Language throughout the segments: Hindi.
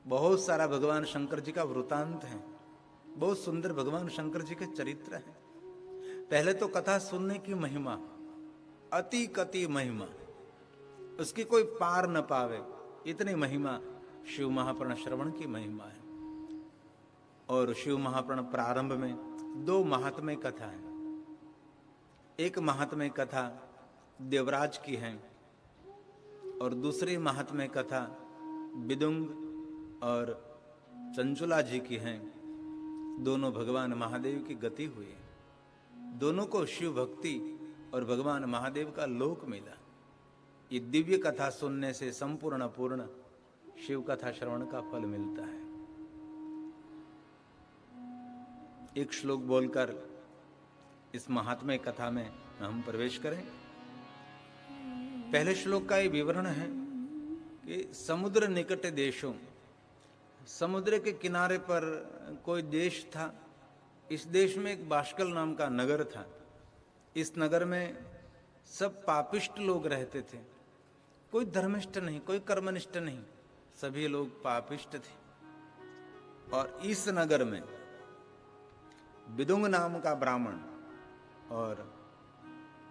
बहुत सारा भगवान शंकर जी का वृतांत है, बहुत सुंदर भगवान शंकर जी के चरित्र हैं। पहले तो कथा सुनने की महिमा, अति कति महिमा, उसकी कोई पार न पावे, इतनी महिमा शिव महापुराण श्रवण की महिमा है। और शिव महापुराण प्रारंभ में दो महात्म्य कथा है। एक महात्म्य कथा देवराज की है और दूसरी महात्म्य कथा विदुंग और चंचुला जी की है। दोनों भगवान महादेव की गति हुई, दोनों को शिव भक्ति और भगवान महादेव का लोक मिला। ये दिव्य कथा सुनने से संपूर्ण पूर्ण शिव कथा श्रवण का फल मिलता है। एक श्लोक बोलकर इस महात्म्य कथा में हम प्रवेश करें। पहले श्लोक का ये विवरण है कि समुद्र निकट देशों, समुद्र के किनारे पर कोई देश था। इस देश में एक बाष्कल नाम का नगर था। इस नगर में सब पापिष्ट लोग रहते थे, कोई धर्मिष्ठ नहीं, कोई कर्मनिष्ठ नहीं, सभी लोग पापिष्ट थे। और इस नगर में विदुंग नाम का ब्राह्मण और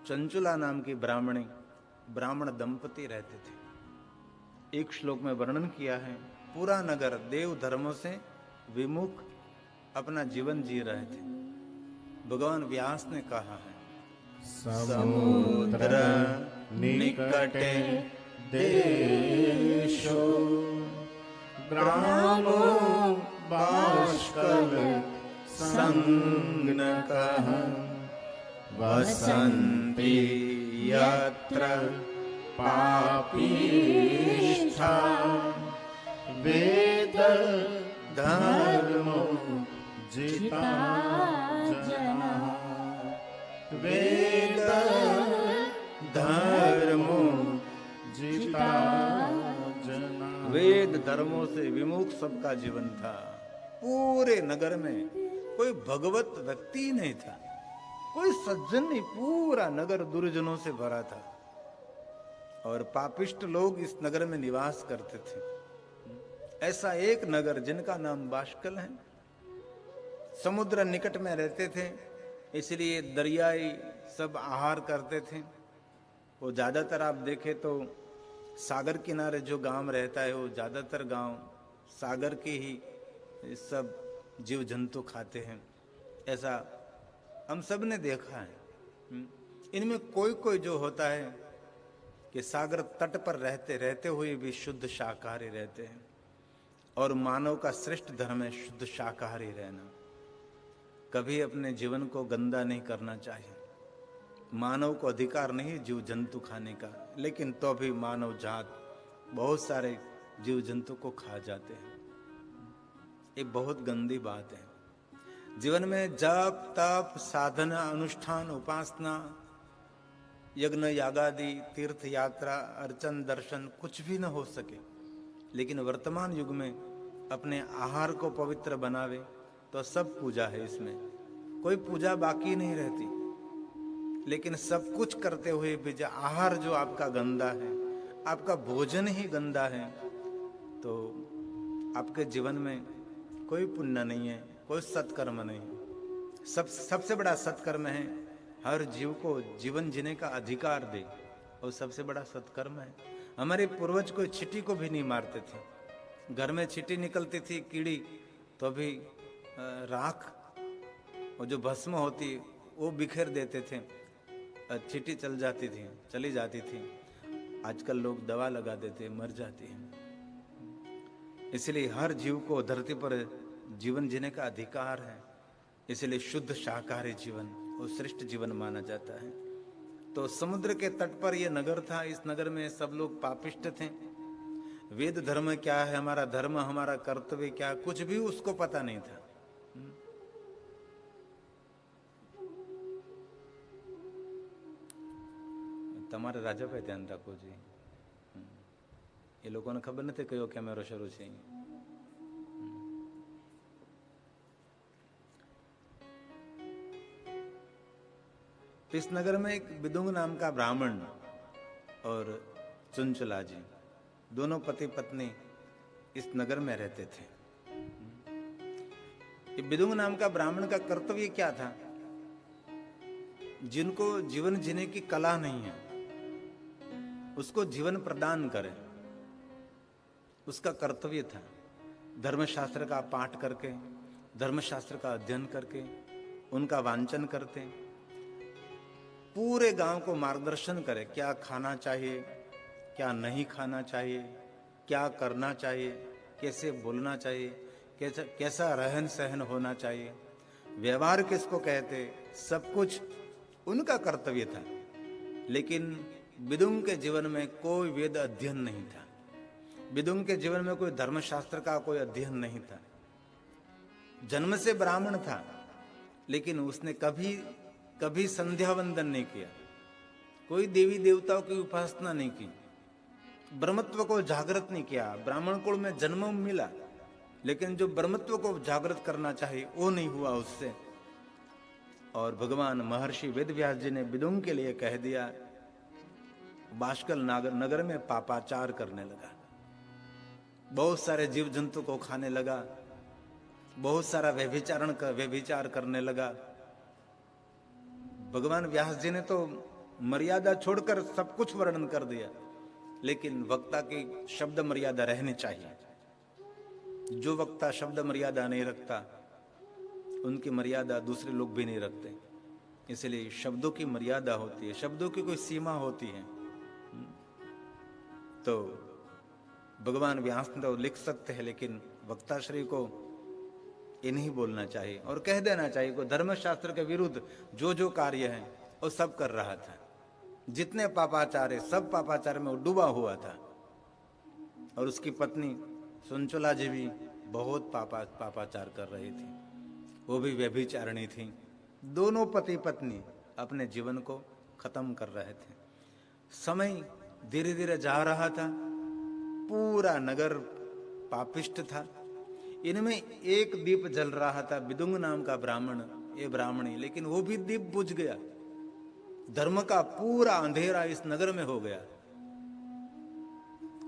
चंचुला नाम की ब्राह्मणी, ब्राह्मण दंपति रहते थे। एक श्लोक में वर्णन किया है, पूरा नगर देव धर्मों से विमुख अपना जीवन जी रहे थे। भगवान व्यास ने कहा है, समुद्र निकटे देशो ग्रामो बाष्कल संज्ञकः वसन्ति यत्र पापिष्ठा वेद धर्मो जिता जना, वेद धर्मो जिता जना। वेद धर्मों से विमुख सबका जीवन था। पूरे नगर में कोई भगवत व्यक्ति ही नहीं था, कोई सज्जन नहीं, पूरा नगर दुर्जनों से भरा था और पापिष्ट लोग इस नगर में निवास करते थे। ऐसा एक नगर जिनका नाम बाष्कल है। समुद्र निकट में रहते थे, इसलिए दरियाई सब आहार करते थे। वो ज्यादातर आप देखें तो सागर किनारे जो गांव रहता है, वो ज्यादातर गांव सागर के ही सब जीव जंतु खाते हैं। ऐसा हम सब ने देखा है। इनमें कोई कोई जो होता है कि सागर तट पर रहते रहते हुए भी शुद्ध शाकाहारी रहते हैं। और मानव का श्रेष्ठ धर्म है शुद्ध शाकाहारी रहना। कभी अपने जीवन को गंदा नहीं करना चाहिए। मानव को अधिकार नहीं जीव जंतु खाने का, लेकिन तो भी मानव जात बहुत सारे जीव जंतु को खा जाते हैं। ये बहुत गंदी बात है। जीवन में जप तप साधना अनुष्ठान उपासना यज्ञ यागादि तीर्थ यात्रा अर्चन दर्शन कुछ भी न हो सके, लेकिन वर्तमान युग में अपने आहार को पवित्र बनावे तो सब पूजा है। इसमें कोई पूजा बाकी नहीं रहती। लेकिन सब कुछ करते हुए भी जो आहार जो आपका गंदा है, आपका भोजन ही गंदा है, तो आपके जीवन में कोई पुण्य नहीं है, कोई सत्कर्म नहीं। सबसे बड़ा सत्कर्म है हर जीव को जीवन जीने का अधिकार दे, और सबसे बड़ा सत्कर्म है। हमारे पूर्वज कोई चींटी को भी नहीं मारते थे। घर में चींटी निकलती थी कीड़ी, तो भी राख और जो भस्म होती वो बिखेर देते थे, चींटी चली जाती थी। आजकल लोग दवा लगा देते, मर जाती है। इसलिए हर जीव को धरती पर जीवन जीने का अधिकार है। इसलिए शुद्ध शाकाहारी जीवन वो श्रेष्ठ जीवन माना जाता है। तो समुद्र के तट पर यह नगर था। इस नगर में सब लोग पापिष्ट थे। वेद धर्म क्या है, हमारा धर्म, हमारा कर्तव्य क्या, कुछ भी उसको पता नहीं था। તમારે રાજા ભાઈ ધ્યાન રાખવું જોઈએ। એ લોકોને ખબર નથી કયો કેમેરો શરૂ છે। इस नगर में एक विदुंग नाम का ब्राह्मण और चंचुला जी, दोनों पति पत्नी इस नगर में रहते थे। ये विदुंग नाम का ब्राह्मण का कर्तव्य क्या था? जिनको जीवन जीने की कला नहीं है उसको जीवन प्रदान करे, उसका कर्तव्य था। धर्मशास्त्र का पाठ करके, धर्मशास्त्र का अध्ययन करके, उनका वांचन करते, पूरे गांव को मार्गदर्शन करे, क्या खाना चाहिए, क्या नहीं खाना चाहिए, क्या करना चाहिए, कैसे बोलना चाहिए, कैसा रहन सहन होना चाहिए, व्यवहार किसको कहते, सब कुछ उनका कर्तव्य था। लेकिन विदुंग के जीवन में कोई वेद अध्ययन नहीं था, विदुंग के जीवन में कोई धर्मशास्त्र का कोई अध्ययन नहीं था। जन्म से ब्राह्मण था, लेकिन उसने कभी संध्या वंदन नहीं किया, कोई देवी देवताओं की उपासना नहीं की, ब्रह्मत्व को जागृत नहीं किया। ब्राह्मण कुल में जन्म मिला, लेकिन जो ब्रह्मत्व को जागृत करना चाहिए वो नहीं हुआ उससे। और भगवान महर्षि वेदव्यास जी ने विदुंग के लिए कह दिया, बाष्कल नगर में पापाचार करने लगा, बहुत सारे जीव जंतु को खाने लगा, बहुत सारा व्यभिचार करने लगा। भगवान व्यास जी ने तो मर्यादा छोड़कर सब कुछ वर्णन कर दिया, लेकिन वक्ता की शब्द मर्यादा रहनी चाहिए। जो वक्ता शब्द मर्यादा नहीं रखता उनकी मर्यादा दूसरे लोग भी नहीं रखते। इसलिए शब्दों की मर्यादा होती है, शब्दों की कोई सीमा होती है। तो भगवान व्यास तो लिख सकते हैं, लेकिन वक्ताश्री को ये नहीं बोलना चाहिए और कह देना चाहिए को धर्मशास्त्र के विरुद्ध जो जो कार्य है वो सब कर रहा था। जितने पापाचार है सब पापाचार में वो डूबा हुआ था। और उसकी पत्नी सुंचला जी भी बहुत पापाचार कर रही थी, वो भी व्यभिचारिणी थी। दोनों पति पत्नी अपने जीवन को खत्म कर रहे थे। समय धीरे धीरे जा रहा था, पूरा नगर पापिष्ट था। इनमें एक दीप जल रहा था, विदुंग नाम का ब्राह्मण, ये ब्राह्मणी, लेकिन वो भी दीप बुझ गया। धर्म का पूरा अंधेरा इस नगर में हो गया।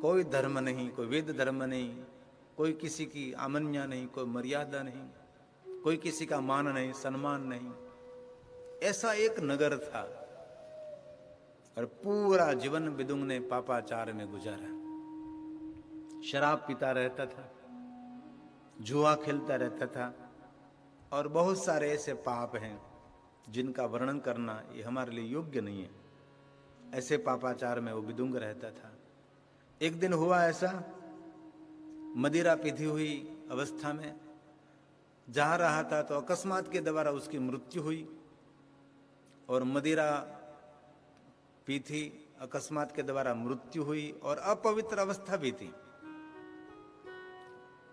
कोई धर्म नहीं, कोई वेद धर्म नहीं, कोई किसी की आमन्या नहीं, कोई मर्यादा नहीं, कोई किसी का मान नहीं, सम्मान नहीं। ऐसा एक नगर था और पूरा जीवन विदुंग ने पापाचार में गुजारा। शराब पीता रहता था, जुआ खेलता रहता था, और बहुत सारे ऐसे पाप हैं जिनका वर्णन करना ये हमारे लिए योग्य नहीं है। ऐसे पापाचार में वो विदुंग रहता था। एक दिन हुआ ऐसा, मदिरा पीती हुई अवस्था में जा रहा था तो अकस्मात के द्वारा उसकी मृत्यु हुई। और मदिरा पीती, अकस्मात के द्वारा मृत्यु हुई और अपवित्र अवस्था भी थी।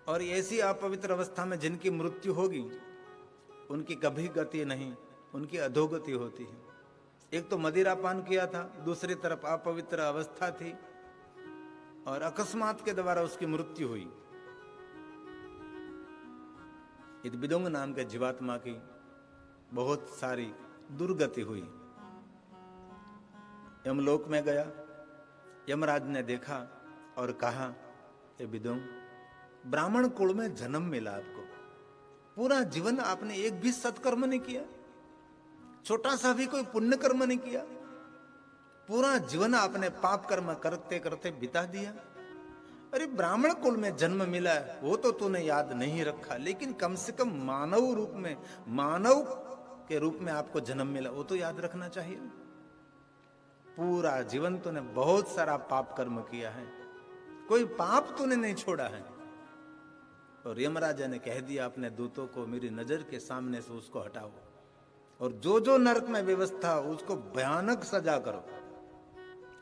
और ऐसी अपवित्र अवस्था में जिनकी मृत्यु होगी उनकी कभी गति नहीं, उनकी अधोगति होती है। एक तो मदिरा पान किया था, दूसरी तरफ अपवित्र अवस्था थी और अकस्मात के द्वारा उसकी मृत्यु हुई। इस विदुंग नाम के जीवात्मा की बहुत सारी दुर्गति हुई। यमलोक में गया, यमराज ने देखा और कहा, हे विदुंग, ब्राह्मण कुल में जन्म मिला आपको, पूरा जीवन आपने एक भी सत्कर्म नहीं किया, छोटा सा भी कोई पुण्य कर्म नहीं किया, पूरा जीवन आपने पाप कर्म करते करते बिता दिया। अरे ब्राह्मण कुल में जन्म मिला है वो तो तूने याद नहीं रखा, लेकिन कम से कम मानव रूप में, मानव के रूप में आपको जन्म मिला वो तो याद रखना चाहिए। पूरा जीवन तूने बहुत सारा पाप कर्म किया है, कोई पाप तूने नहीं छोड़ा है। और यमराजा ने कह दिया अपने दूतों को, मेरी नजर के सामने से उसको हटाओ और जो जो नरक में व्यवस्था उसको भयानक सजा करो,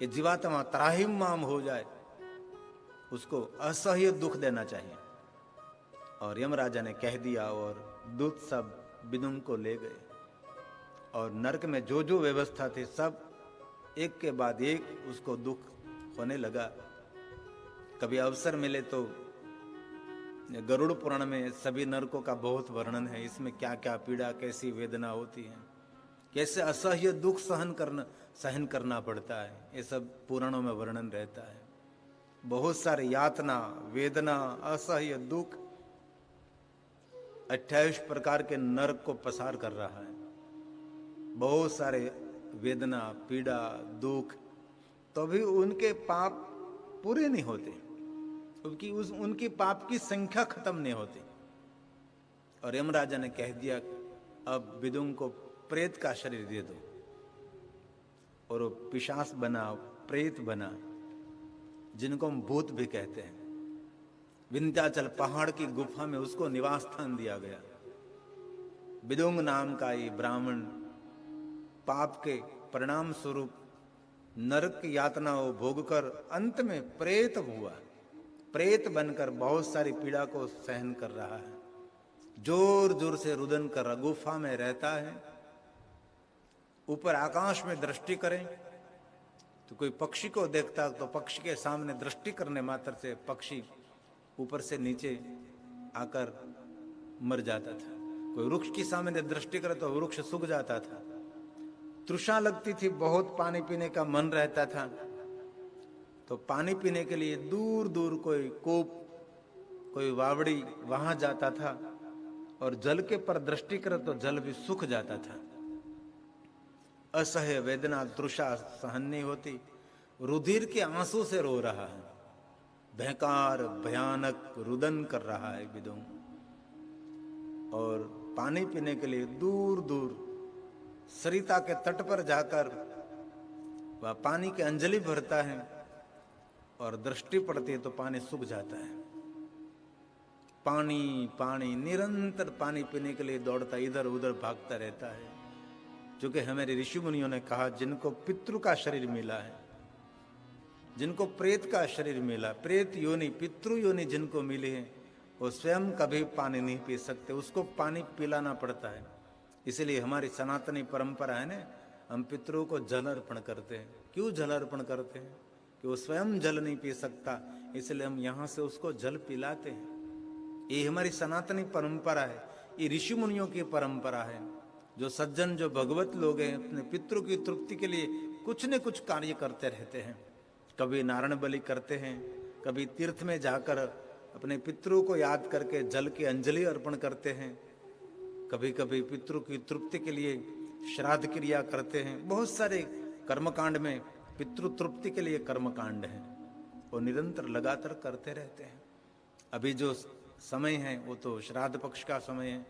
ये जीवात्मा त्राहिमाम हो जाए, उसको असह्य दुख देना चाहिए। और यमराजा ने कह दिया और दूत सब विदुंग को ले गए और नरक में जो जो व्यवस्था थी सब एक के बाद एक उसको दुख होने लगा। कभी अवसर मिले तो गरुड़ पुराण में सभी नरकों का बहुत वर्णन है, इसमें क्या क्या पीड़ा, कैसी वेदना होती है, कैसे असह्य दुख सहन करना पड़ता है, ये सब पुराणों में वर्णन रहता है। बहुत सारे यातना, वेदना, असह्य दुख, 28 प्रकार के नरक को पसार कर रहा है। बहुत सारे वेदना, पीड़ा, दुख, तो भी उनके पाप पूरे नहीं होते, क्योंकि उनकी पाप की संख्या खत्म नहीं होती। और यमराजा ने कह दिया अब विदुम को प्रेत का शरीर दे दो, और वो पिशाच बना, प्रेत बना, जिनको हम भूत भी कहते हैं। विंध्याचल पहाड़ की गुफा में उसको निवास स्थान दिया गया। विदुम नाम का ये ब्राह्मण पाप के परिणाम स्वरूप नरक की यातनाओं भोगकर अंत में प्रेत हुआ। प्रेत बनकर बहुत सारी पीड़ा को सहन कर रहा है, जोर जोर से रुदन कर गुफा में रहता है। ऊपर आकाश में दृष्टि करें तो कोई पक्षी को देखता तो पक्षी के सामने दृष्टि करने मात्र से पक्षी ऊपर से नीचे आकर मर जाता था। कोई वृक्ष के सामने दृष्टि करे तो वृक्ष सूख जाता था। तृष्णा लगती थी, बहुत पानी पीने का मन रहता था, तो पानी पीने के लिए दूर दूर कोई कूप, कोई वावड़ी वहां जाता था, और जल के पर दृष्टि करे तो जल भी सूख जाता था। असह्य वेदना, तृषा सहन नहीं होती, रुधिर के आंसू से रो रहा है, भयंकर भयानक रुदन कर रहा है विदुम। और पानी पीने के लिए दूर दूर सरिता के तट पर जाकर वह पानी की अंजलि भरता है, और दृष्टि पड़ती है तो पानी सूख जाता है। पानी पानी, निरंतर पानी पीने के लिए दौड़ता, इधर उधर भागता रहता है। क्योंकि हमारे ऋषि मुनियों ने कहा जिनको पितृ का शरीर मिला है, जिनको प्रेत का शरीर मिला, प्रेत योनि, पितृ योनि जिनको मिली है, वो स्वयं कभी पानी नहीं पी सकते, उसको पानी पिलाना पड़ता है। इसलिए हमारी सनातनी परंपरा है ना, हम पितरों को जल अर्पण करते हैं। क्यों जल अर्पण करते हैं? कि वो स्वयं जल नहीं पी सकता, इसलिए हम यहाँ से उसको जल पिलाते हैं। ये हमारी सनातनी परंपरा है, ये ऋषि मुनियों की परंपरा है। जो सज्जन, जो भगवत लोग हैं, अपने पितरों की तृप्ति के लिए कुछ न कुछ कार्य करते रहते हैं। कभी नारायण बलि करते हैं, कभी तीर्थ में जाकर अपने पितरों को याद करके जल की अंजलि अर्पण करते हैं, कभी कभी पितरों की तृप्ति के लिए श्राद्ध क्रिया करते हैं। बहुत सारे कर्मकांड में पितृ तृप्ति के लिए कर्मकांड हैं, वो निरंतर लगातार करते रहते हैं। अभी जो समय है वो तो श्राद्ध पक्ष का समय है,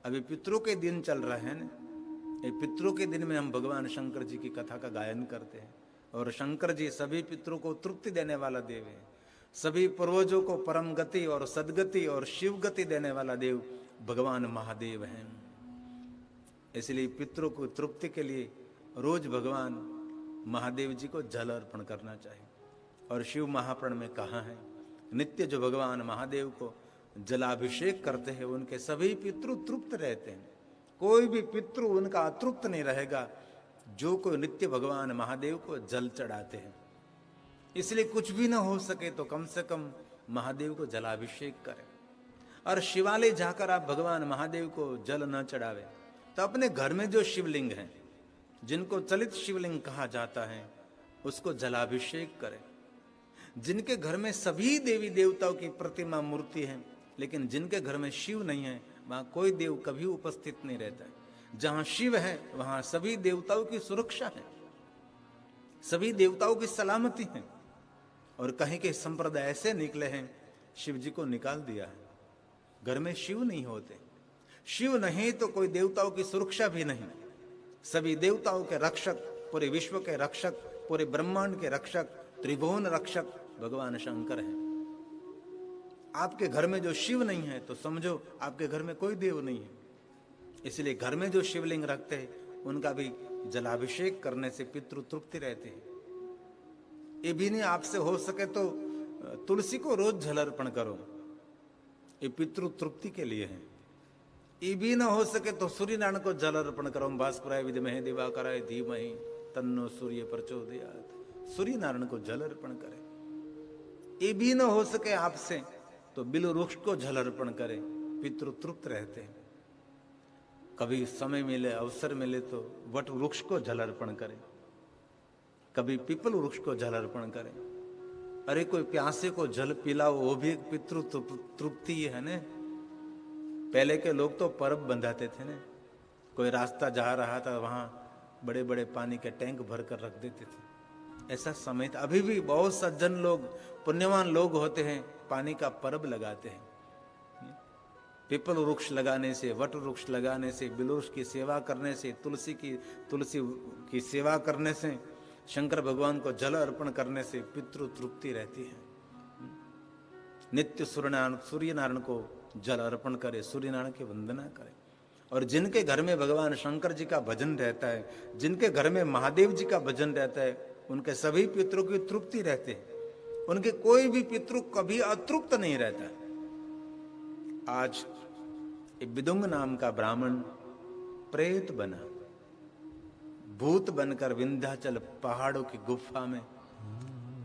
अभी पितरों के दिन चल रहे हैं ना। ये पितरों के दिन में हम भगवान शंकर जी की कथा का गायन करते हैं, और शंकर जी सभी पितरों को तृप्ति देने वाला देव है। सभी पूर्वजों को परम गति और सदगति और शिव गति देने वाला देव भगवान महादेव हैं। इसलिए पितरों को तृप्ति के लिए रोज भगवान महादेव जी को जल अर्पण करना चाहिए। और शिव महापुराण में कहा है, नित्य जो भगवान महादेव को जलाभिषेक करते हैं उनके सभी पितृ तृप्त रहते हैं। कोई भी पितृ उनका अतृप्त नहीं रहेगा जो कोई नित्य भगवान महादेव को जल चढ़ाते हैं। इसलिए कुछ भी ना हो सके तो कम से कम महादेव को जलाभिषेक करें। और शिवालय जाकर आप भगवान महादेव को जल न चढ़ावे तो अपने घर में जो शिवलिंग हैं, जिनको चलित शिवलिंग कहा जाता है, उसको जलाभिषेक करें। जिनके घर में सभी देवी देवताओं की प्रतिमा मूर्ति है, लेकिन जिनके घर में शिव नहीं है, वहां कोई देव कभी उपस्थित नहीं रहता है। जहां शिव है वहां सभी देवताओं की सुरक्षा है, सभी देवताओं की सलामती है। और कहीं के संप्रदाय ऐसे निकले हैं, शिव जी को निकाल दिया है, घर में शिव नहीं होते। शिव नहीं तो कोई देवताओं की सुरक्षा भी नहीं। सभी देवताओं के रक्षक, पूरे विश्व के रक्षक, पूरे ब्रह्मांड के रक्षक, त्रिभुवन रक्षक भगवान शंकर हैं। आपके घर में जो शिव नहीं है तो समझो आपके घर में कोई देव नहीं है। इसलिए घर में जो शिवलिंग रखते हैं उनका भी जलाभिषेक करने से पितृ तृप्ति रहते हैं। ये भी नहीं आपसे हो सके तो तुलसी को रोज जल अर्पण करो, ये पितृ तृप्ति के लिए है। ये भी ना हो सके तो सूर्य नारायण को जल अर्पण करो। भास्कराय विद्महे दिवाकराय धीमहि तन्नो सूर्य प्रचोदयात्। सूर्य नारायण को जल अर्पण करें। ये भी ना हो सके आपसे तो बिल वृक्ष को जल अर्पण करें, पितृ तृप्त रहते हैं। कभी समय मिले, अवसर मिले तो वट वृक्ष को जल अर्पण करें, कभी पीपल वृक्ष को जल अर्पण करें। अरे कोई प्यासे को जल पिलाओ, वो भी एक पितृ तृप्ति है ने। पहले के लोग तो परब बंधाते थे ने। कोई रास्ता जा रहा था, वहां बड़े बड़े पानी के टैंक भर कर रख देते थे। ऐसा समय था। अभी भी बहुत सज्जन लोग, पुण्यवान लोग होते हैं, पानी का परब लगाते हैं। पीपल वृक्ष लगाने से, वट वृक्ष लगाने से, बिलवृक्ष की सेवा करने से, तुलसी की सेवा करने से, शंकर भगवान को जल अर्पण करने से पितृ तृप्ति रहती है। नित्य सूर्य नारायण को जल अर्पण करे, सूर्य नारायण की वंदना करे। और जिनके घर में भगवान शंकर जी का भजन रहता है, जिनके घर में महादेव जी का भजन रहता है, उनके सभी पितरों की तृप्ति रहते हैं। उनके कोई भी पितृ कभी अतृप्त नहीं रहता। आज विदुंग नाम का ब्राह्मण प्रेत बना, भूत बनकर विंध्याचल पहाड़ों की गुफा में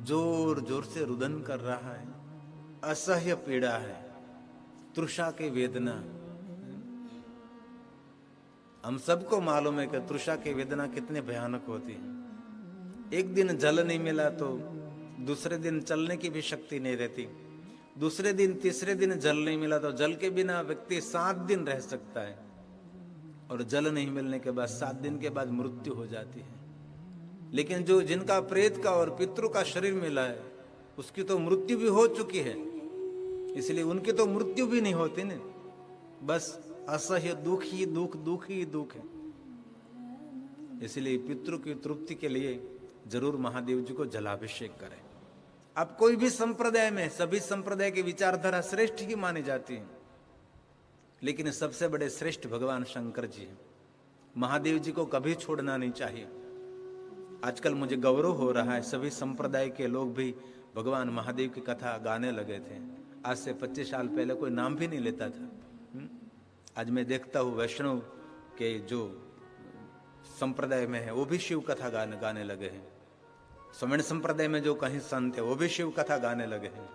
जोर जोर से रुदन कर रहा है। असह्य पीड़ा है, तृषा की वेदना। हम सबको मालूम है कि तृषा की वेदना कितनी भयानक होती है। एक दिन जल नहीं मिला तो दूसरे दिन चलने की भी शक्ति नहीं रहती। दूसरे दिन, तीसरे दिन जल नहीं मिला तो जल के बिना व्यक्ति 7 दिन रह सकता है। और जल नहीं मिलने के बाद 7 दिन के बाद मृत्यु हो जाती है। लेकिन जो जिनका प्रेत का और पितृ का शरीर मिला है, उसकी तो मृत्यु भी हो चुकी है, इसलिए उनकी तो मृत्यु भी नहीं होती ना। बस असह्य दुख ही दुख, दुख ही दुख है। इसलिए पितृ की तृप्ति के लिए जरूर महादेव जी को जलाभिषेक करें। अब कोई भी संप्रदाय में, सभी संप्रदाय की विचारधारा श्रेष्ठ ही मानी जाती है, लेकिन सबसे बड़े श्रेष्ठ भगवान शंकर जी हैं। महादेव जी को कभी छोड़ना नहीं चाहिए। आजकल मुझे गौरव हो रहा है, सभी संप्रदाय के लोग भी भगवान महादेव की कथा गाने लगे थे। आज से 25 साल पहले कोई नाम भी नहीं लेता था। आज मैं देखता हूँ वैष्णव के जो संप्रदाय में है वो भी शिव कथा गाने लगे हैं। स्वर्ण संप्रदाय में जो कहीं संत है वो भी शिव कथा गाने लगे हैं।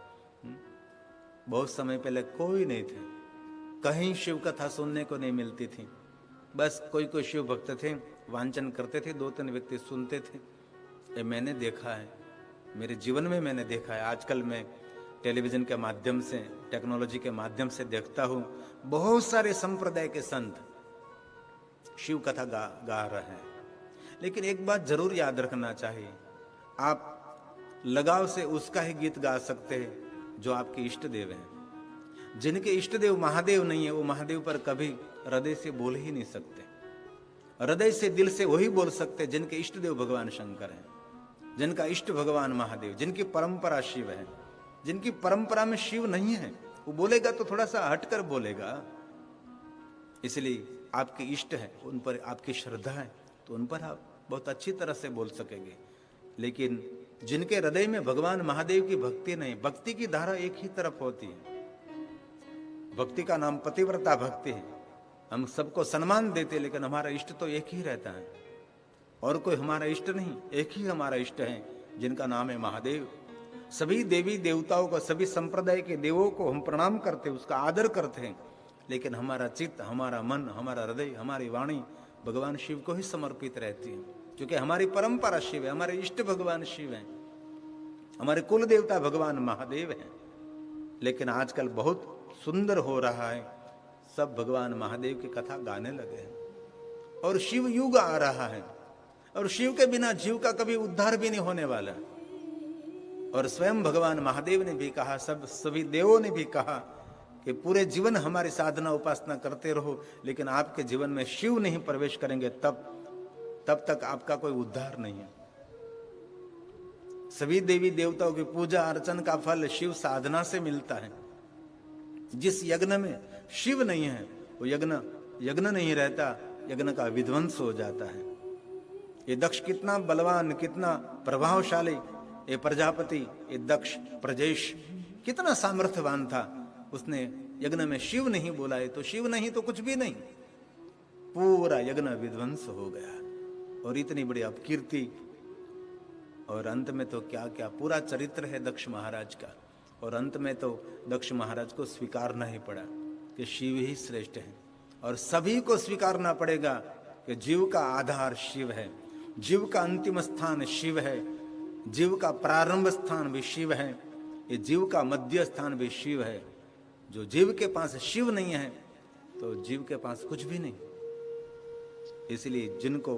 बहुत समय पहले कोई नहीं थे, कहीं शिव कथा सुनने को नहीं मिलती थी। बस कोई कोई शिव भक्त थे, वांचन करते थे, 2-3 व्यक्ति सुनते थे। ये मैंने देखा है, मेरे जीवन में मैंने देखा है। आजकल मैं टेलीविजन के माध्यम से, टेक्नोलॉजी के माध्यम से देखता हूँ बहुत सारे संप्रदाय के संत शिव कथा गा रहे हैं। लेकिन एक बात जरूर याद रखना चाहिए, आप लगाव से उसका ही गीत गा सकते हैं जो आपके इष्ट देव हैं। जिनके इष्ट देव महादेव नहीं है, वो महादेव पर कभी हृदय से बोल ही नहीं सकते। हृदय से, दिल से वही बोल सकते जिनके इष्ट देव भगवान शंकर हैं, जिनका इष्ट भगवान महादेव, जिनकी परंपरा शिव है। जिनकी परंपरा में शिव नहीं है, वो बोलेगा तो थोड़ा सा हटकर बोलेगा। इसलिए आपके इष्ट है, उन पर आपकी श्रद्धा है, तो उन पर आप बहुत अच्छी तरह से बोल सकेंगे। लेकिन जिनके हृदय में भगवान महादेव की भक्ति नहीं, भक्ति की धारा एक ही तरफ होती है। भक्ति का नाम पतिव्रता भक्ति है। हम सबको सम्मान देते, लेकिन हमारा इष्ट तो एक ही रहता है, और कोई हमारा इष्ट नहीं, एक ही हमारा इष्ट है जिनका नाम है महादेव। सभी देवी देवताओं को, सभी संप्रदाय के देवों को हम प्रणाम करते हैं, उसका आदर करते हैं, लेकिन हमारा चित्त, हमारा मन, हमारा हृदय, हमारी वाणी भगवान शिव को ही समर्पित रहती है। क्योंकि हमारी परंपरा शिव है, हमारे इष्ट भगवान शिव हैं, हमारे कुल देवता भगवान महादेव हैं। लेकिन आजकल बहुत सुंदर हो रहा है, सब भगवान महादेव की कथा गाने लगे हैं और शिव युग आ रहा है, और शिव के बिना जीव का कभी उद्धार भी नहीं होने वाला। और स्वयं भगवान महादेव ने भी कहा, सभी देवों ने भी कहा कि पूरे जीवन हमारी साधना उपासना करते रहो, लेकिन आपके जीवन में शिव नहीं प्रवेश करेंगे तब तक आपका कोई उद्धार नहीं है। सभी देवी देवताओं की पूजा अर्चन का फल शिव साधना से मिलता है। जिस यज्ञ में शिव नहीं है, वो यज्ञ नहीं रहता, यज्ञ का विध्वंस हो जाता है। ये दक्ष कितना बलवान, कितना प्रभावशाली, ये प्रजापति, ये दक्ष प्रजेश कितना सामर्थ्यवान था। उसने यज्ञ में शिव नहीं बोला है, तो शिव नहीं तो कुछ भी नहीं, पूरा यज्ञ विध्वंस हो गया। और इतनी बड़ी अपकीर्ति, और अंत में तो क्या क्या पूरा चरित्र है दक्ष महाराज का। और अंत में तो दक्ष महाराज को स्वीकारना ही पड़ा कि शिव ही श्रेष्ठ है, और सभी को स्वीकारना पड़ेगा कि जीव का आधार शिव है, जीव का अंतिम स्थान शिव है। जीव का प्रारंभ स्थान भी शिव है, ये जीव का मध्य स्थान भी शिव है। जो जीव के पास शिव नहीं है तो जीव के पास कुछ भी नहीं। इसलिए जिनको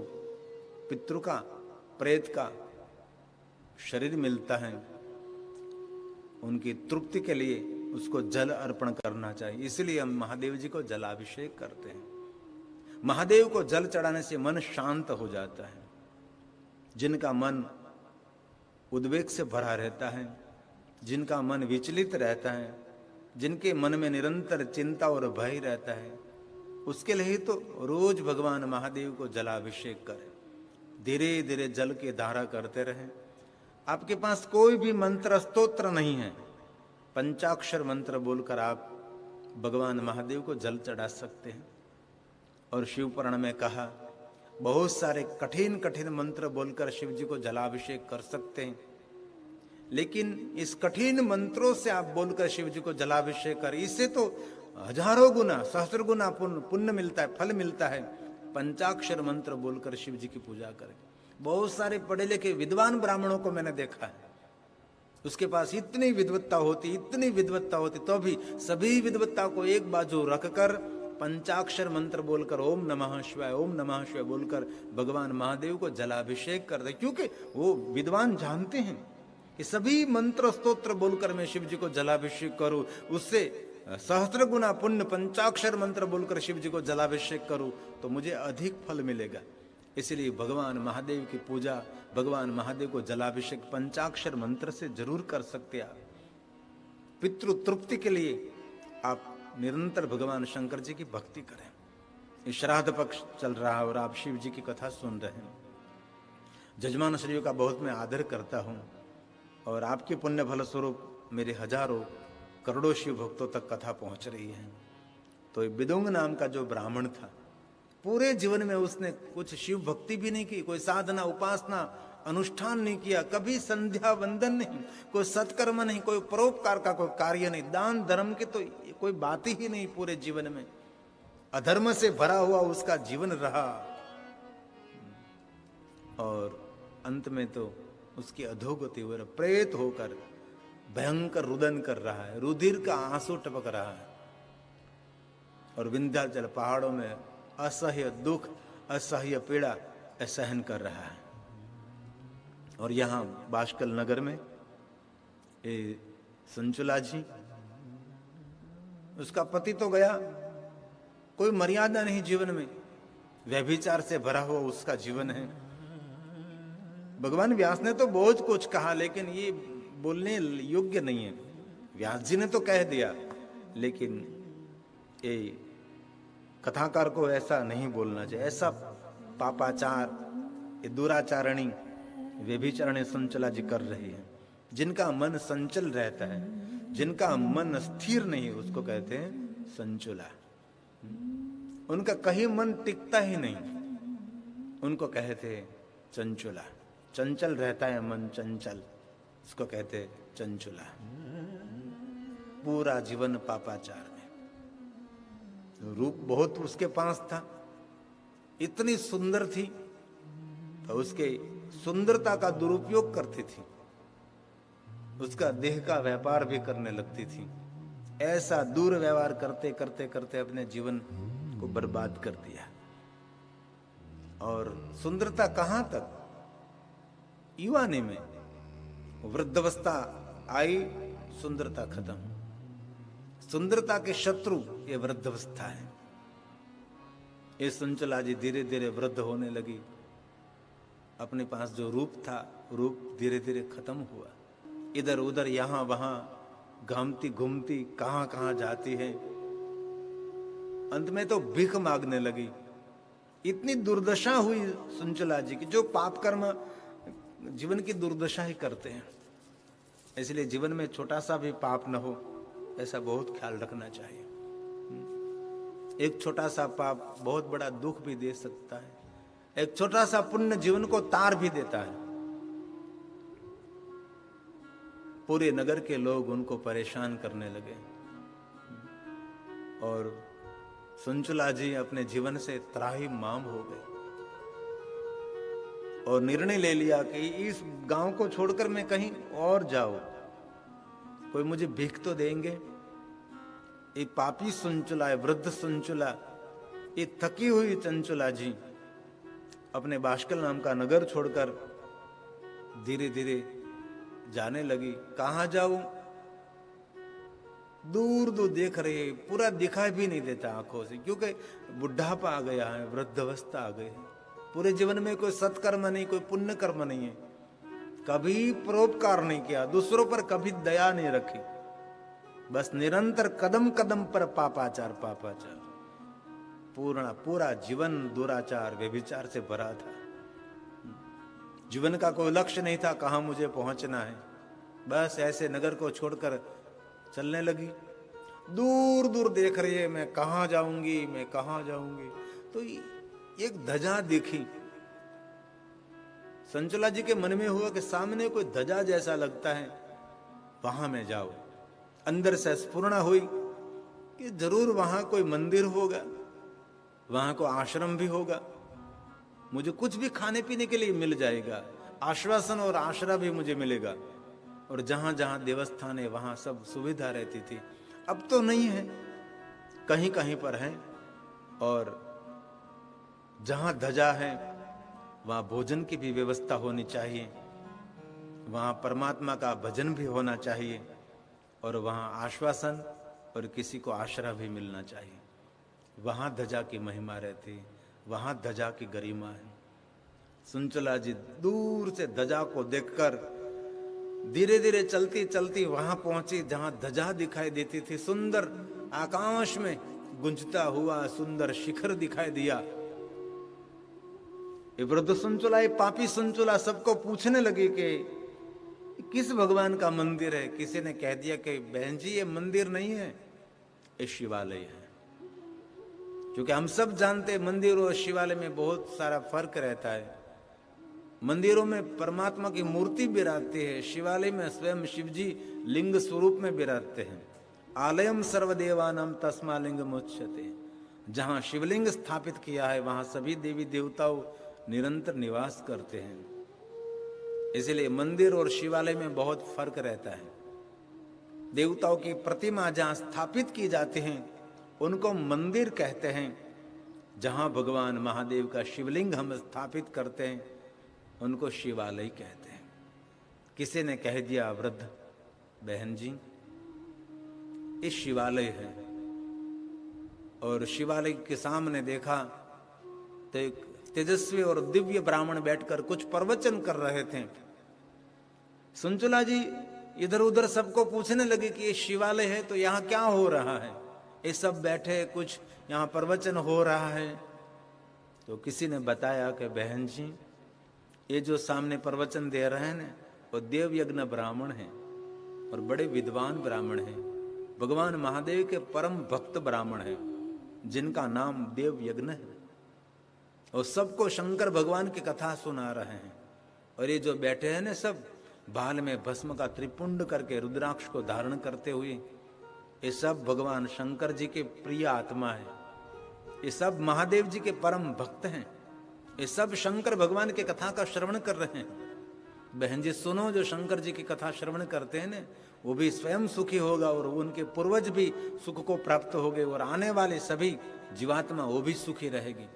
पितृ का, प्रेत का शरीर मिलता है, उनकी तृप्ति के लिए उसको जल अर्पण करना चाहिए। इसलिए हम महादेव जी को जलाभिषेक करते हैं। महादेव को जल चढ़ाने से मन शांत हो जाता है। जिनका मन उद्वेग से भरा रहता है, जिनका मन विचलित रहता है, जिनके मन में निरंतर चिंता और भय रहता है, उसके लिए तो रोज भगवान महादेव को जलाभिषेक करें, धीरे धीरे जल की धारा करते रहें। आपके पास कोई भी मंत्र स्तोत्र नहीं है, पंचाक्षर मंत्र बोलकर आप भगवान महादेव को जल चढ़ा सकते हैं। और शिव पुराण में कहा, बहुत सारे कठिन कठिन मंत्र बोलकर शिव जी को जलाभिषेक कर सकते हैं, लेकिन इस कठिन मंत्रों से आप बोलकर शिव जी को जलाभिषेक कर, इससे तो हजारों गुना, सहस्र गुना पुण्य मिलता है, फल मिलता है। पंचाक्षर मंत्र बोलकर शिव जी की पूजा करें। बहुत सारे पढ़े लिखे विद्वान ब्राह्मणों को मैंने देखा है, उसके पास इतनी विद्वत्ता होती, तो भी सभी विद्वत्ता को एक बाजू रखकर पंचाक्षर मंत्र बोलकर ओम नमः शिवाय, ओम नमः शिवाय बोलकर भगवान महादेव को जलाभिषेक कर दे। क्योंकि वो विद्वान जानते हैं कि सभी मंत्र स्तोत्र बोलकर मैं शिव जी को जलाभिषेक करूं, उससे सहस्त्र गुना पुण्य, पंचाक्षर मंत्र बोलकर शिव जी को जलाभिषेक करूं तो मुझे अधिक फल मिलेगा। इसलिए भगवान महादेव की पूजा, भगवान महादेव को जलाभिषेक पंचाक्षर मंत्र से जरूर कर सकते आप। पितृ तृप्ति के लिए आप निरंतर भगवान शंकर जी की भक्ति करें। ये श्राद्ध पक्ष चल रहा है और आप शिव जी की कथा सुन रहे हैं। जजमान श्रीयों का बहुत मैं आदर करता हूं और आपके पुण्य फल स्वरूप मेरे हजारों करोड़ों शिव भक्तों तक कथा पहुंच रही है। तो विदुंग नाम का जो ब्राह्मण था, पूरे जीवन में उसने कुछ शिव भक्ति भी नहीं की, कोई साधना उपासना अनुष्ठान नहीं किया, कभी संध्या वंदन नहीं, कोई सत्कर्म नहीं, कोई परोपकार का कोई कार्य नहीं, दान धर्म की तो कोई बात ही नहीं। पूरे जीवन में अधर्म से भरा हुआ उसका जीवन रहा और अंत में तो उसकी अधोगति हो, प्रेत होकर भयंकर रुदन कर रहा है, रुधिर का आंसू टपक रहा है और विंध्याचल पहाड़ों में असह्य दुख, असह्य पीड़ा सहन कर रहा है। और यहां बाष्कल नगर में ये संचुला जी, उसका पति तो गया, कोई मर्यादा नहीं जीवन में, व्यभिचार से भरा हुआ उसका जीवन है। भगवान व्यास ने तो बहुत कुछ कहा, लेकिन ये बोलने योग्य नहीं है। व्यास जी ने तो कह दिया, लेकिन ये कथाकार को ऐसा नहीं बोलना चाहिए। ऐसा पापाचार, ये दुराचारणी, व्यभिचारणी संचला जी कर रही है। जिनका मन संचल रहता है, जिनका मन स्थिर नहीं, उसको कहते हैं संचुला। उनका कहीं मन टिकता ही नहीं, उनको कहते हैं चंचुला। चंचल रहता है मन, चंचल, उसको कहते हैं चंचुला। पूरा जीवन पापाचार में। रूप बहुत उसके पास था, इतनी सुंदर थी तो उसके सुंदरता का दुरुपयोग करती थी, उसका देह का व्यापार भी करने लगती थी। ऐसा दुर्व्यवहार करते करते करते अपने जीवन को बर्बाद कर दिया। और सुंदरता कहां तक, युवानी में, वृद्धावस्था आई, सुंदरता खत्म। सुंदरता के शत्रु ये वृद्धावस्था है। ये संचला जी धीरे धीरे वृद्ध होने लगी। अपने पास जो रूप था, रूप धीरे धीरे खत्म हुआ। इधर उधर यहां वहां घामती घूमती कहां कहां जाती है। अंत में तो भीख मांगने लगी। इतनी दुर्दशा हुई संचला जी की, जो पाप कर्म जीवन की दुर्दशा ही करते हैं। इसलिए जीवन में छोटा सा भी पाप न हो, ऐसा बहुत ख्याल रखना चाहिए। एक छोटा सा पाप बहुत बड़ा दुख भी दे सकता है। एक छोटा सा पुण्य जीवन को तार भी देता है। पूरे नगर के लोग उनको परेशान करने लगे और संचुला जी अपने जीवन से त्राहिमाम हो गए। और निर्णय ले लिया कि इस गांव को छोड़कर मैं कहीं और जाऊं, कोई मुझे भीख तो देंगे। एक पापी सुनचुला है, वृद्ध सुनचुला, ये थकी हुई चंचुला जी अपने बाष्कल नाम का नगर छोड़कर धीरे धीरे जाने लगी। कहां जाऊं? दूर दूर देख रहे, पूरा दिखाई भी नहीं देता आंखों से, क्योंकि बुढ़ापा आ गया है, वृद्धावस्था आ गई है। पूरे जीवन में कोई सत्कर्म नहीं, कोई पुण्य कर्म नहीं है, कभी परोपकार नहीं किया, दूसरों पर कभी दया नहीं रखी, बस निरंतर कदम कदम पर पापाचार पापाचार। पूरा जीवन दुराचार व्यभिचार से भरा था। जीवन का कोई लक्ष्य नहीं था, कहां मुझे पहुंचना है। बस ऐसे नगर को छोड़कर चलने लगी। दूर दूर देख रही है, मैं कहां जाऊंगी, मैं कहां जाऊंगी। तो एक ध्वजा दिखी। संचला जी के मन में हुआ कि सामने कोई ध्वजा जैसा लगता है, वहां मैं जाऊं। अंदर से स्फुरणा हुई कि जरूर वहां कोई मंदिर होगा, वहां को आश्रम भी होगा, मुझे कुछ भी खाने पीने के लिए मिल जाएगा, आश्वासन और आश्रय भी मुझे मिलेगा। और जहां जहां देवस्थान है वहां सब सुविधा रहती थी। अब तो नहीं है, कहीं कहीं पर है। और जहां ध्वजा है वहां भोजन की भी व्यवस्था होनी चाहिए, वहां परमात्मा का भजन भी होना चाहिए, और वहां आश्वासन और किसी को आश्रय भी मिलना चाहिए। वहां ध्वजा की महिमा रहती, वहां ध्वजा की गरिमा है। सुनचला जी दूर से ध्वजा को देखकर धीरे धीरे चलती चलती वहां पहुंची जहां ध्वजा दिखाई देती थी। सुंदर आकाश में गुंजता हुआ सुंदर शिखर दिखाई दिया। ये वृद्ध सुनचुला, ये पापी सुनचुला सबको पूछने लगी कि किस भगवान का मंदिर है। किसी ने कह दिया कि बहन जी ये मंदिर नहीं है, ये शिवालय है। क्योंकि हम सब जानते हैं मंदिर और शिवालय में बहुत सारा फर्क रहता है। मंदिरों में परमात्मा की मूर्ति विराजती है, शिवालय में स्वयं शिवजी लिंग स्वरूप में विराजते हैं। आलयम सर्वदेवानां तस्मा लिंग मुच्यते। जहां शिवलिंग स्थापित किया है वहां सभी देवी देवताओं निरंतर निवास करते हैं। इसलिए मंदिर और शिवालय में बहुत फर्क रहता है। देवताओं की प्रतिमा जहां स्थापित की जाती हैं उनको मंदिर कहते हैं। जहां भगवान महादेव का शिवलिंग हम स्थापित करते हैं उनको शिवालय कहते हैं। किसी ने कह दिया वृद्ध बहन जी ये शिवालय है। और शिवालय के सामने देखा तो एक तेजस्वी और दिव्य ब्राह्मण बैठकर कुछ प्रवचन कर रहे थे। सुनचुला जी इधर उधर सबको पूछने लगे कि ये शिवालय है तो यहाँ क्या हो रहा है। ये सब बैठे, कुछ यहाँ प्रवचन हो रहा है। तो किसी ने बताया कि बहन जी ये जो सामने प्रवचन दे रहे हैं ना वो देव यज्ञ ब्राह्मण हैं और बड़े विद्वान ब्राह्मण हैं। भगवान महादेव के परम भक्त ब्राह्मण हैं जिनका नाम देव यज्ञ है। और सबको शंकर भगवान की कथा सुना रहे हैं। और ये जो बैठे हैं ना सब बाल में भस्म का त्रिपुंड करके रुद्राक्ष को धारण करते हुए, ये सब भगवान शंकर जी के प्रिय आत्मा है। ये सब महादेव जी के परम भक्त हैं। ये सब शंकर भगवान के कथा का श्रवण कर रहे हैं। बहन जी सुनो, जो शंकर जी की कथा श्रवण करते हैं ना वो भी स्वयं सुखी होगा और उनके पूर्वज भी सुख को प्राप्त हो गए और आने वाले सभी जीवात्मा वो भी सुखी रहेगी।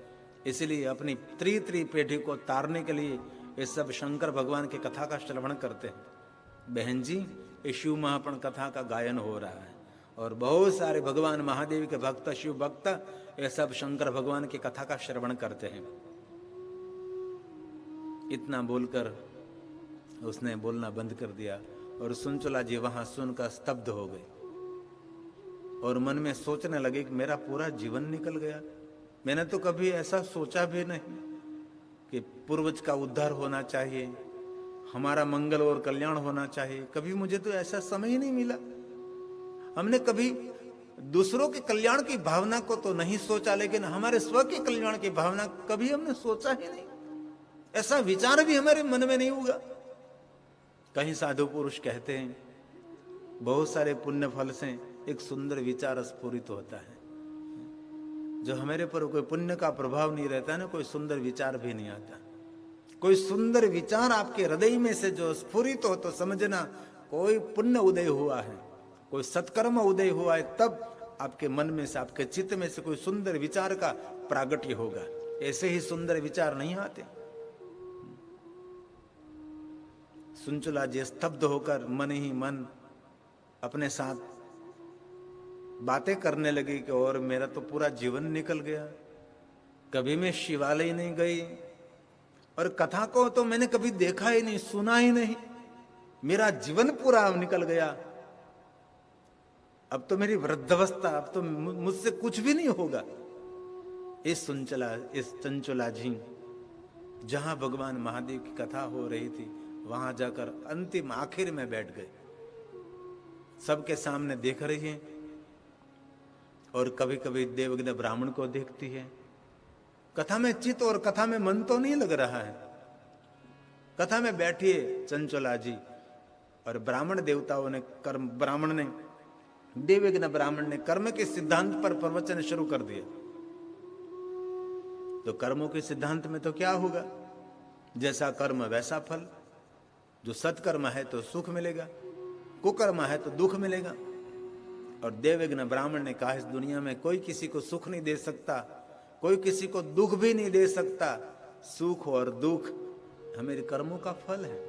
इसलिए अपनी त्रि पीढ़ी को तारने के लिए ये सब शंकर भगवान के कथा का श्रवण करते हैं। बहन जी ये शिव महापुराण कथा का गायन हो रहा है और बहुत सारे भगवान महादेव के भक्त, शिव भक्त, ये सब शंकर भगवान की कथा का श्रवण करते हैं। इतना बोलकर उसने बोलना बंद कर दिया और सुनचुला जी वहां सुनकर स्तब्ध हो गई और मन में सोचने लगे कि मेरा पूरा जीवन निकल गया। मैंने तो कभी ऐसा सोचा भी नहीं कि पूर्वज का उद्धार होना चाहिए, हमारा मंगल और कल्याण होना चाहिए। कभी मुझे तो ऐसा समय ही नहीं मिला। हमने कभी दूसरों के कल्याण की भावना को तो नहीं सोचा, लेकिन हमारे स्व के कल्याण की भावना कभी हमने सोचा ही नहीं। ऐसा विचार भी हमारे मन में नहीं होगा। कहीं साधु पुरुष कहते हैं बहुत सारे पुण्य फल से एक सुंदर विचार स्फुरित होता है। जो हमारे पर कोई पुण्य का प्रभाव नहीं रहता ना, कोई सुंदर विचार भी नहीं आता। कोई सुंदर विचार आपके हृदय में से जो स्फुरित हो तो समझना कोई पुण्य उदय हुआ है, कोई सत्कर्म उदय हुआ है, तब आपके मन में से, आपके चित्त में से कोई सुंदर विचार का प्रागट्य होगा। ऐसे ही सुंदर विचार नहीं आते। सुंचला जी स्तब्ध होकर मन ही मन अपने साथ बातें करने लगी कि और मेरा तो पूरा जीवन निकल गया, कभी मैं शिवालय नहीं गई और कथा को तो मैंने कभी देखा ही नहीं, सुना ही नहीं, मेरा जीवन पूरा निकल गया। अब तो मेरी वृद्धावस्था, अब तो मुझसे कुछ भी नहीं होगा। इस चंचला जी जहां भगवान महादेव की कथा हो रही थी वहां जाकर अंतिम आखिर में बैठ गए, सबके सामने देख रही है और कभी कभी देवज्ञ ब्राह्मण को देखती है। कथा में चित्त और कथा में मन तो नहीं लग रहा है। कथा में बैठी है चंचला जी और ब्राह्मण देवताओं ने देवज्ञ ब्राह्मण ने कर्म के सिद्धांत पर प्रवचन शुरू कर दिया। तो कर्मों के सिद्धांत में तो क्या होगा, जैसा कर्म वैसा फल। जो सत्कर्म है तो सुख मिलेगा, कुकर्म है तो दुख मिलेगा। और देवज्ञ ब्राह्मण ने कहा इस दुनिया में कोई किसी को सुख नहीं दे सकता, कोई किसी को दुख भी नहीं दे सकता। सुख और दुख हमारे कर्मों का फल है।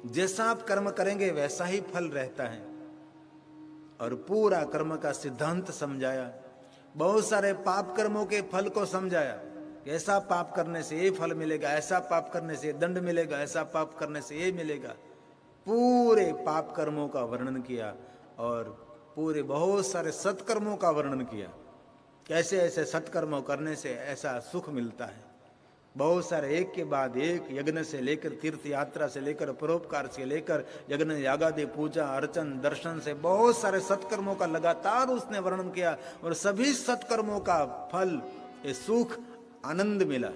जैसा आप कर्म करेंगे वैसा ही फल रहता है। और पूरा कर्म का सिद्धांत समझाया, बहुत सारे पाप कर्मों के फल को समझाया। ऐसा पाप करने से ये फल मिलेगा, ऐसा पाप करने से दंड मिलेगा, ऐसा पाप करने से ये मिलेगा। पूरे पाप कर्मों का वर्णन किया और पूरे बहुत सारे सत्कर्मों का वर्णन किया। कैसे ऐसे सत्कर्मों करने से ऐसा सुख मिलता है। बहुत सारे एक के बाद एक, यज्ञ से लेकर तीर्थ यात्रा से लेकर परोपकार से लेकर यज्ञ यागादि पूजा अर्चन दर्शन से बहुत सारे सत्कर्मों का लगातार उसने वर्णन किया। और सभी सत्कर्मों का फल ये सुख आनंद मिला।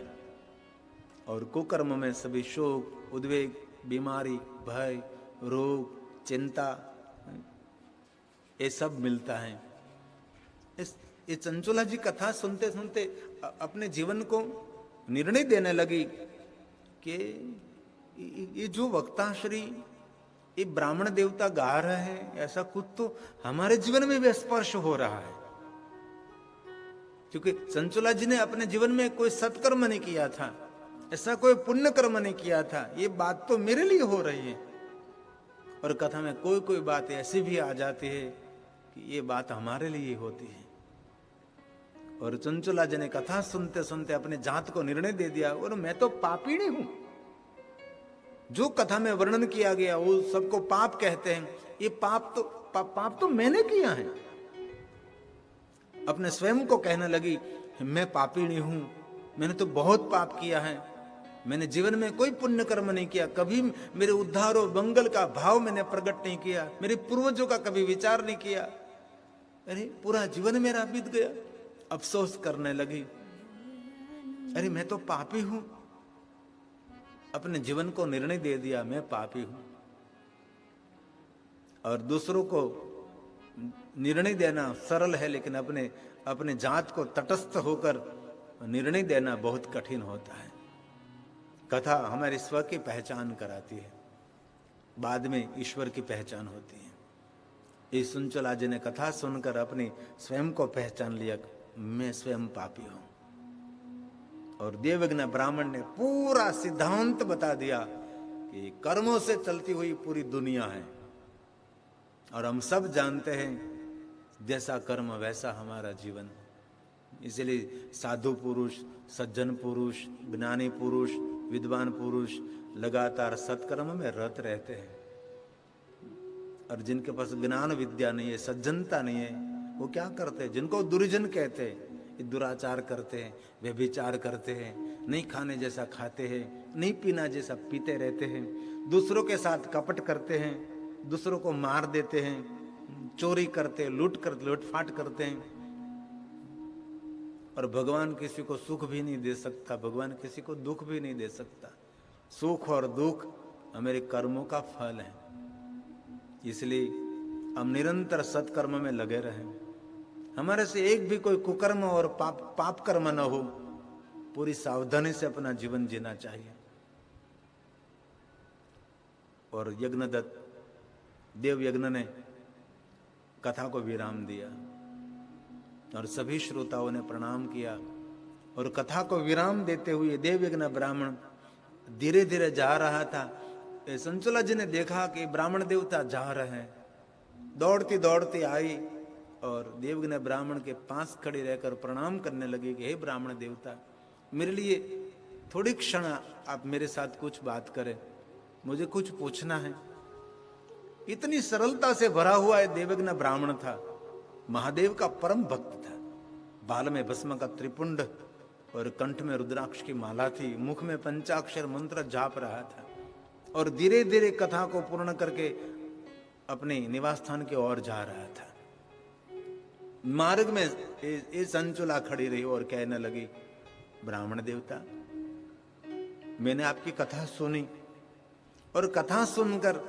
और कुकर्म में सभी शोक उद्वेग बीमारी भय रोग चिंता ये सब मिलता है। ये चंचला जी कथा सुनते सुनते अपने जीवन को निर्णय देने लगी कि ये जो वक्ताश्री ये ब्राह्मण देवता गा रहे हैं, ऐसा कुछ तो हमारे जीवन में भी स्पर्श हो रहा है। क्योंकि चंचला जी ने अपने जीवन में कोई सत्कर्म नहीं किया था, ऐसा कोई पुण्य कर्म नहीं किया था। ये बात तो मेरे लिए हो रही है। और कथा में कोई कोई बात ऐसी भी आ जाती है कि ये बात हमारे लिए होती है। और चंचला जी ने कथा सुनते सुनते अपने जात को निर्णय दे दिया, और मैं तो पापीणी हूं। जो कथा में वर्णन किया गया वो सबको पाप कहते हैं। ये पाप तो मैंने किया है। अपने स्वयं को कहने लगी मैं पापीणी हूं, मैंने तो बहुत पाप किया है, मैंने जीवन में कोई पुण्य कर्म नहीं किया, कभी मेरे उद्धार और मंगल का भाव मैंने प्रकट नहीं किया, मेरे पूर्वजों का कभी विचार नहीं किया। अरे पूरा जीवन मेरा बीत गया। अफसोस करने लगी, अरे मैं तो पापी हूं। अपने जीवन को निर्णय दे दिया मैं पापी हूं। और दूसरों को निर्णय देना सरल है, लेकिन अपने जात को तटस्थ होकर निर्णय देना बहुत कठिन होता है। कथा हमारे स्व की पहचान कराती है, बाद में ईश्वर की पहचान होती है। इस चंचला जी ने कथा सुनकर अपनी स्वयं को पहचान लिया, मैं स्वयं पापी हूं। और देवज्ञ ब्राह्मण ने पूरा सिद्धांत बता दिया कि कर्मों से चलती हुई पूरी दुनिया है। और हम सब जानते हैं जैसा कर्म वैसा हमारा जीवन। इसलिए साधु पुरुष, सज्जन पुरुष, ज्ञानी पुरुष, विद्वान पुरुष लगातार सत्कर्म में रत रहते हैं। और जिनके पास ज्ञान विद्या नहीं है, सज्जनता नहीं है, वो क्या करते हैं? जिनको दुर्जन कहते हैं, ये दुराचार करते हैं, व्यभिचार करते हैं, नहीं खाने जैसा खाते हैं, नहीं पीना जैसा पीते रहते हैं, दूसरों के साथ कपट करते हैं, दूसरों को मार देते हैं, चोरी करते हैं, लूटफाट करते हैं। और भगवान किसी को सुख भी नहीं दे सकता, भगवान किसी को दुख भी नहीं दे सकता। सुख और दुख हमारे कर्मों का फल है। इसलिए हम निरंतर सत्कर्म में लगे रहें। हमारे से एक भी कोई कुकर्म और पाप कर्म न हो। पूरी सावधानी से अपना जीवन जीना चाहिए। और यज्ञदत्त देव यज्ञ ने कथा को विराम दिया और सभी श्रोताओं ने प्रणाम किया। और कथा को विराम देते हुए देव यज्ञ ब्राह्मण धीरे धीरे जा रहा था। संचुला जी ने देखा कि ब्राह्मण देवता जा रहे हैं, दौड़ती दौड़ती आई और देवज्ञ ब्राह्मण के पास खड़ी रहकर प्रणाम करने लगी कि हे ब्राह्मण देवता, मेरे लिए थोड़ी क्षण आप मेरे साथ कुछ बात करें, मुझे कुछ पूछना है। इतनी सरलता से भरा हुआ है देवज्ञ ब्राह्मण था, महादेव का परम भक्त था। बाल में भस्म का त्रिपुंड और कंठ में रुद्राक्ष की माला थी, मुख में पंचाक्षर मंत्र जाप रहा था और धीरे धीरे कथा को पूर्ण करके अपने निवास स्थान की ओर जा रहा था। मार्ग में ये संचुला खड़ी रही और कहने लगी, ब्राह्मण देवता, मैंने आपकी कथा सुनी और कथा सुनकर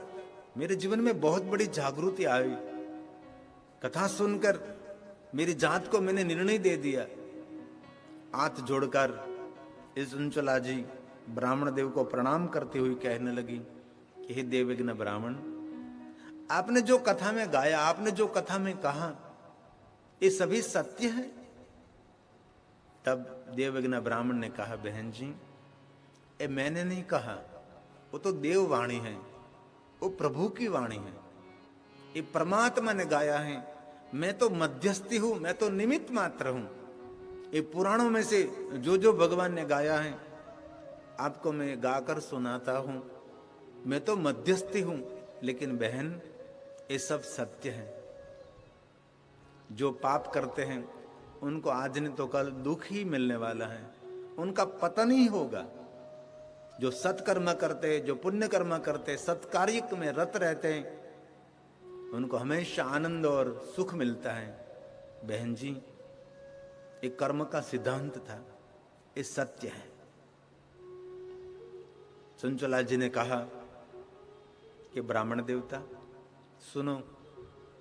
मेरे जीवन में बहुत बड़ी जागृति आई। कथा सुनकर मेरी जात को मैंने निर्णय दे दिया। हाथ जोड़कर इस संचुला जी ब्राह्मण देव को प्रणाम करते हुए कहने लगी, हे देवज्ञ ब्राह्मण, आपने जो कथा में गाया, आपने जो कथा में कहा, ये सभी सत्य है? तब देवज्ञ ब्राह्मण ने कहा, बहन जी, ये मैंने नहीं कहा, वो तो देव वाणी है, वो प्रभु की वाणी है, ये परमात्मा ने गाया है। मैं तो मध्यस्थी हूं, मैं तो निमित्त मात्र हूं। ये पुराणों में से जो जो भगवान ने गाया है आपको मैं गाकर सुनाता हूं। मैं तो मध्यस्थी हूं, लेकिन बहन ये सब सत्य है। जो पाप करते हैं उनको आज नहीं तो कल दुख ही मिलने वाला है, उनका पतन ही होगा। जो सत्कर्म करते, जो पुण्य कर्म करते, सत्कार्य में रत रहते हैं, उनको हमेशा आनंद और सुख मिलता है। बहन जी, एक कर्म का सिद्धांत था, ये सत्य है। संचुला जी ने कहा कि ब्राह्मण देवता सुनो,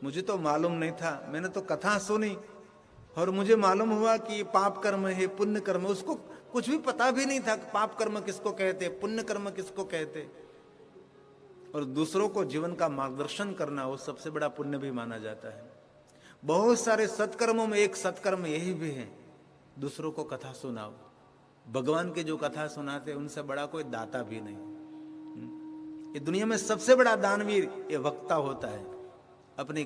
मुझे तो मालूम नहीं था, मैंने तो कथा सुनी और मुझे मालूम हुआ कि ये पाप कर्म है, पुण्य कर्म, उसको कुछ भी पता भी नहीं था कि पाप कर्म किसको कहते, पुण्य कर्म किसको कहते। और दूसरों को जीवन का मार्गदर्शन करना वो सबसे बड़ा पुण्य भी माना जाता है। बहुत सारे सत्कर्मों में एक सत्कर्म यही भी है, दूसरों को कथा सुनाओ। भगवान के जो कथा सुनाते उनसे बड़ा कोई दाता भी नहीं। ये दुनिया में सबसे बड़ा दानवीर ये वक्ता होता है। अपनी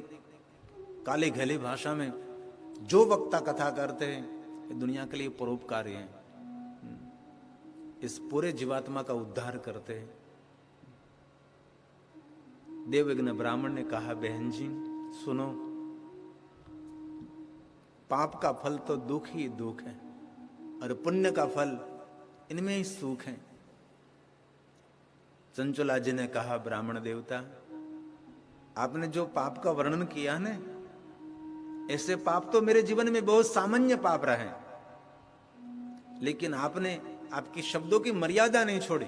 काली घैली भाषा में जो वक्ता कथा करते हैं ये दुनिया के लिए परोपकारी हैं, इस पूरे जीवात्मा का उद्धार करते हैं। देवज्ञ ब्राह्मण ने कहा, बहन जी सुनो, पाप का फल तो दुख ही दुख है और पुण्य का फल इनमें ही सुख है। संचुला जी ने कहा, ब्राह्मण देवता, आपने जो पाप का वर्णन किया ना, ऐसे पाप तो मेरे जीवन में बहुत सामान्य पाप रहे, लेकिन आपने आपकी शब्दों की मर्यादा नहीं छोड़ी।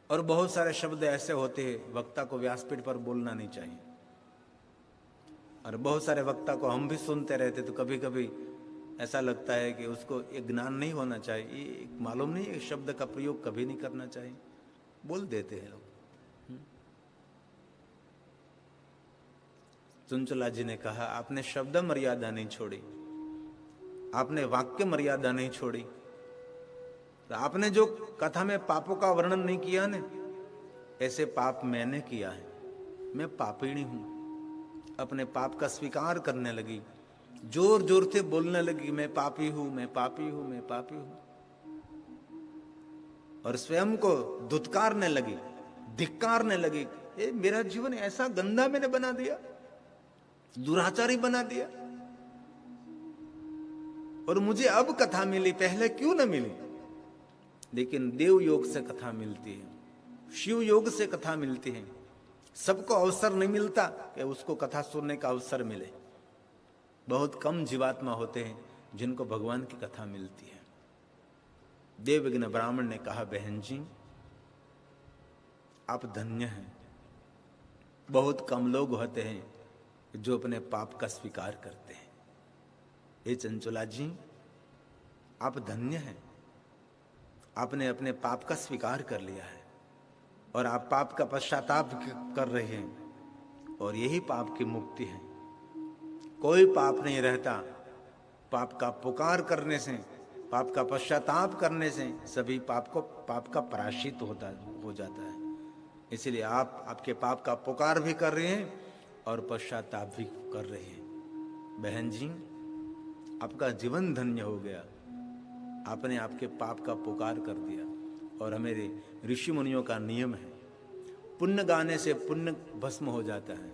और बहुत सारे शब्द ऐसे होते हैं वक्ता को व्यासपीठ पर बोलना नहीं चाहिए, और बहुत सारे वक्ता को हम भी सुनते रहते तो कभी कभी ऐसा लगता है कि उसको एक ज्ञान नहीं होना चाहिए, ये मालूम नहीं है, शब्द का प्रयोग कभी नहीं करना चाहिए, बोल देते हैं लोग। चंचला जी ने कहा, आपने शब्द मर्यादा नहीं छोड़ी, आपने वाक्य मर्यादा नहीं छोड़ी, तो आपने जो कथा में पापों का वर्णन नहीं किया ने, ऐसे पाप मैंने किया है। मैं पापिणी हूं। अपने पाप का स्वीकार करने लगी, जोर जोर से बोलने लगी, मैं पापी हूं, मैं पापी हूं, मैं पापी हूं, और स्वयं को धुतकारने लगी, धिक्कारने लगी। ये मेरा जीवन ऐसा गंदा मैंने बना दिया, दुराचारी बना दिया, और मुझे अब कथा मिली, पहले क्यों न मिली। लेकिन देव योग से कथा मिलती है, शिव योग से कथा मिलती है। सबको अवसर नहीं मिलता कि उसको कथा सुनने का अवसर मिले। बहुत कम जीवात्मा होते हैं जिनको भगवान की कथा मिलती है। देवज्ञ ब्राह्मण ने कहा, बहन जी आप धन्य हैं। बहुत कम लोग होते हैं जो अपने पाप का स्वीकार करते हैं। हे चंचला जी, आप धन्य हैं, आपने अपने पाप का स्वीकार कर लिया है और आप पाप का पश्चाताप कर रहे हैं और यही पाप की मुक्ति है। कोई पाप नहीं रहता, पाप का पुकार करने से, पाप का पश्चाताप करने से सभी पाप का प्रायश्चित हो जाता है। इसलिए आप आपके पाप का पुकार भी कर रहे हैं और पश्चाताप भी कर रहे हैं। बहन जी, आपका जीवन धन्य हो गया, आपने आपके पाप का पुकार कर दिया। और हमारे ऋषि मुनियों का नियम है, पुण्य गाने से पुण्य भस्म हो जाता है,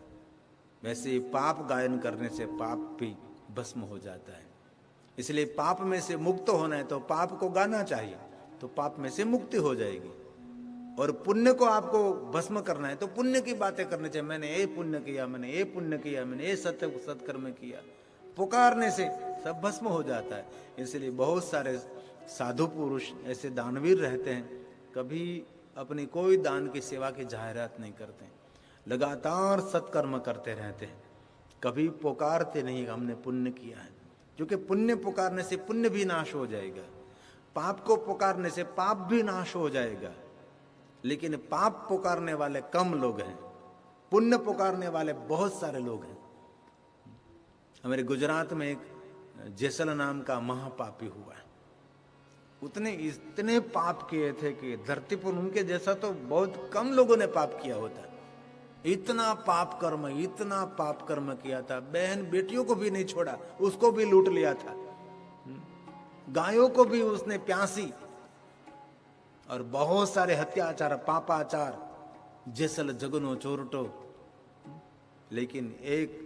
वैसे पाप गायन करने से पाप भी भस्म हो जाता है। इसलिए पाप में से मुक्त होना है तो पाप को गाना चाहिए, तो पाप में से मुक्ति हो जाएगी। और पुण्य को आपको भस्म करना है तो पुण्य की बातें करनी चाहिए। मैंने ये पुण्य किया, मैंने ये पुण्य किया, मैंने ये सत्कर्म किया। पुकारने से सब भस्म हो जाता है। इसलिए बहुत सारे साधु पुरुष ऐसे दानवीर रहते हैं, कभी अपनी कोई दान की सेवा की जाहिरात नहीं करते, लगातार सत्कर्म करते रहते हैं, कभी पुकारते नहीं हमने पुण्य किया है। क्योंकि पुण्य पुकारने से पुण्य भी नाश हो जाएगा, पाप को पुकारने से पाप भी नाश हो जाएगा। लेकिन पाप पुकारने वाले कम लोग हैं, पुण्य पुकारने वाले बहुत सारे लोग हैं। हमारे गुजरात में एक जेसल नाम का महापापी हुआ है। इतने पाप किए थे कि धरती पर उनके जैसा तो बहुत कम लोगों ने पाप किया होता। इतना पाप कर्म किया था। बहन बेटियों को भी नहीं छोड़ा, उसको भी लूट लिया था, गायों को भी उसने प्यासी, और बहुत सारे हत्याचार, पापाचार, जेसल जगनो चोरटो। लेकिन एक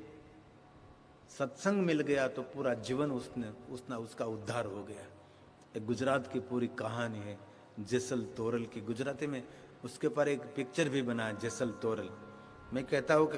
सत्संग मिल गया तो पूरा जीवन उसका उद्धार हो गया। एक गुजरात की पूरी कहानी है जेसल तोरल की। गुजराती में उसके पर एक पिक्चर भी बना है, जेसल तोरल। मैं कहता हूँ कि